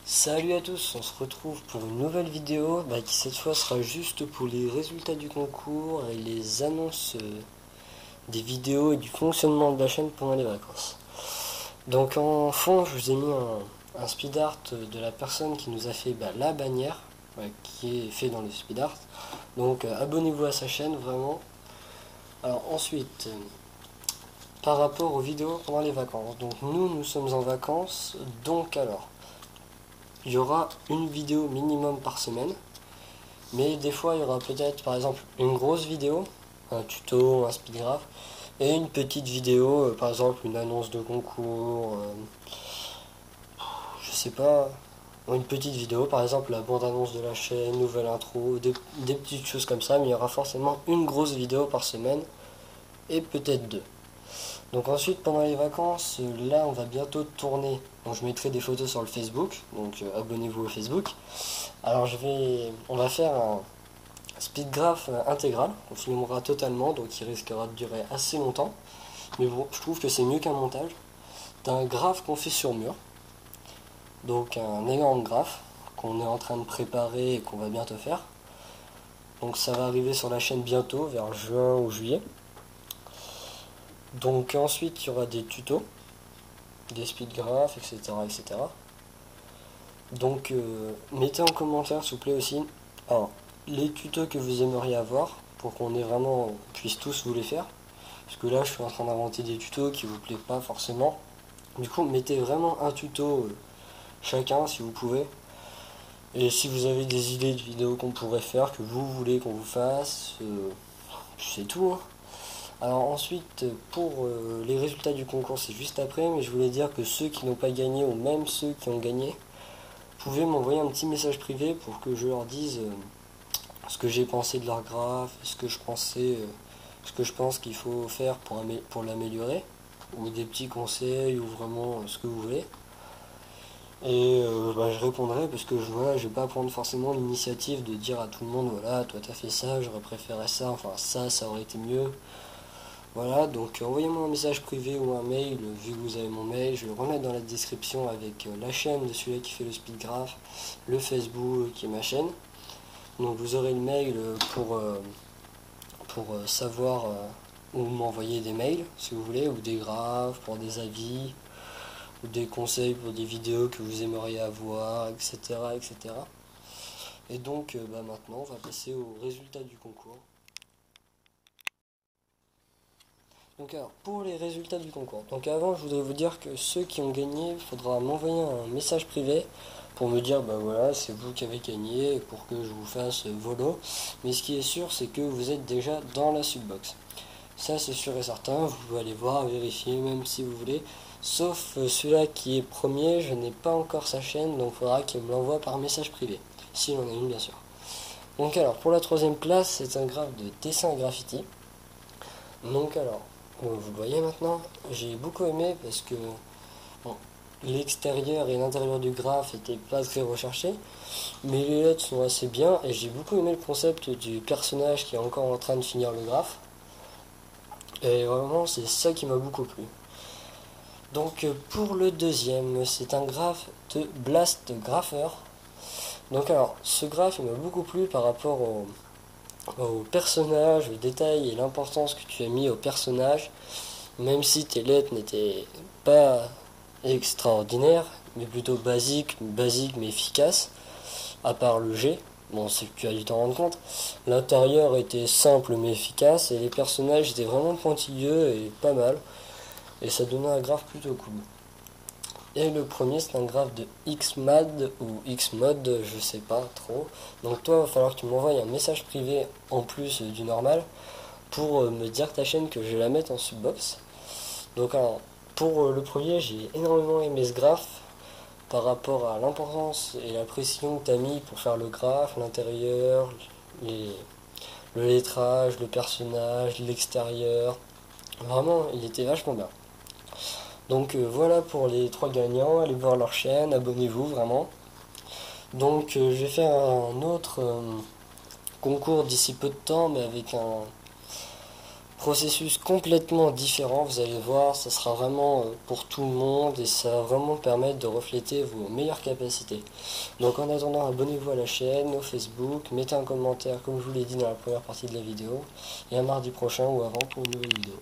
Salut à tous, on se retrouve pour une nouvelle vidéo qui cette fois sera juste pour les résultats du concours et les annonces des vidéos et du fonctionnement de la chaîne pendant les vacances. Donc en fond je vous ai mis un speed art de la personne qui nous a fait la bannière qui est fait dans le speed art. Donc abonnez-vous à sa chaîne vraiment. Alors ensuite par rapport aux vidéos pendant les vacances, donc nous sommes en vacances, donc alors il y aura une vidéo minimum par semaine, mais des fois il y aura peut-être par exemple une grosse vidéo, un tuto, un speed graph, et une petite vidéo, par exemple une annonce de concours, je sais pas, une petite vidéo, par exemple la bande-annonce de la chaîne, nouvelle intro, des petites choses comme ça, mais il y aura forcément une grosse vidéo par semaine, et peut-être deux. Donc ensuite pendant les vacances, là on va bientôt tourner. Donc je mettrai des photos sur le Facebook, donc abonnez-vous au Facebook. Alors on va faire un speed graph intégral, on filmera totalement, donc il risquera de durer assez longtemps. Mais bon, je trouve que c'est mieux qu'un montage. C'est un graphe qu'on fait sur mur, donc un énorme graphe qu'on est en train de préparer et qu'on va bientôt faire. Donc ça va arriver sur la chaîne bientôt, vers juin ou juillet. Donc ensuite il y aura des tutos, des speed graphs, etc. Donc mettez en commentaire s'il vous plaît aussi alors, les tutos que vous aimeriez avoir pour qu'on puisse tous vous les faire. Parce que là je suis en train d'inventer des tutos qui vous plaisent pas forcément. Du coup mettez vraiment un tuto chacun si vous pouvez. Et si vous avez des idées de vidéos qu'on pourrait faire, que vous voulez qu'on vous fasse, c'est tout. Hein. Alors ensuite, pour les résultats du concours, c'est juste après, mais je voulais dire que ceux qui n'ont pas gagné, ou même ceux qui ont gagné, pouvaient m'envoyer un petit message privé pour que je leur dise ce que j'ai pensé de leur graphe, ce que je pense qu'il faut faire pour l'améliorer, ou des petits conseils, ou vraiment ce que vous voulez. Et je répondrai parce que je vais pas prendre forcément l'initiative de dire à tout le monde voilà, toi t'as fait ça, j'aurais préféré ça, enfin ça aurait été mieux. Voilà, donc envoyez-moi un message privé ou un mail, vu que vous avez mon mail, je vais le remettre dans la description avec la chaîne de celui qui fait le speed graph, le Facebook qui est ma chaîne. Donc vous aurez le mail pour savoir où m'envoyer des mails si vous voulez, ou des graphes pour des avis, ou des conseils pour des vidéos que vous aimeriez avoir, etc. Et donc maintenant on va passer aux résultats du concours. Donc alors, pour les résultats du concours. Donc avant, je voudrais vous dire que ceux qui ont gagné, il faudra m'envoyer un message privé pour me dire, voilà, c'est vous qui avez gagné, pour que je vous fasse vos lots. Mais ce qui est sûr, c'est que vous êtes déjà dans la subbox. Ça, c'est sûr et certain, vous pouvez aller voir, vérifier, même si vous voulez. Sauf celui-là qui est premier, je n'ai pas encore sa chaîne, donc il faudra qu'il me l'envoie par message privé. S'il en a une, bien sûr. Donc alors, pour la troisième place, c'est un graphe de dessin graffiti. Donc alors, vous le voyez maintenant, j'ai beaucoup aimé parce que l'extérieur et l'intérieur du graphe n'étaient pas très recherchés, mais les lettres sont assez bien et j'ai beaucoup aimé le concept du personnage qui est encore en train de finir le graphe. Et vraiment, c'est ça qui m'a beaucoup plu. Donc pour le deuxième, c'est un graphe de Blast Grapher. Donc alors, ce graphe il m'a beaucoup plu par rapport au personnage, le détail et l'importance que tu as mis au personnage, même si tes lettres n'étaient pas extraordinaires, mais plutôt basiques mais efficaces, à part le G, bon c'est que tu as dû t'en rendre compte, l'intérieur était simple mais efficace, et les personnages étaient vraiment pointilleux et pas mal, et ça donnait un graphe plutôt cool. Et le premier c'est un graphe de Xmad ou Xmod, je sais pas trop. Donc toi il va falloir que tu m'envoies un message privé en plus du normal pour me dire ta chaîne que je vais la mettre en subbox. Donc alors, pour le premier j'ai énormément aimé ce graphe par rapport à l'importance et la précision que tu as mis pour faire le graphe, l'intérieur, le lettrage, le personnage, l'extérieur. Vraiment il était vachement bien. Donc voilà pour les trois gagnants, allez voir leur chaîne, abonnez-vous vraiment. Donc je vais faire un autre concours d'ici peu de temps, mais avec processus complètement différent, vous allez voir, ça sera vraiment pour tout le monde et ça va vraiment permettre de refléter vos meilleures capacités. Donc en attendant, abonnez-vous à la chaîne, au Facebook, mettez un commentaire comme je vous l'ai dit dans la première partie de la vidéo et à mardi prochain ou avant pour une nouvelle vidéo.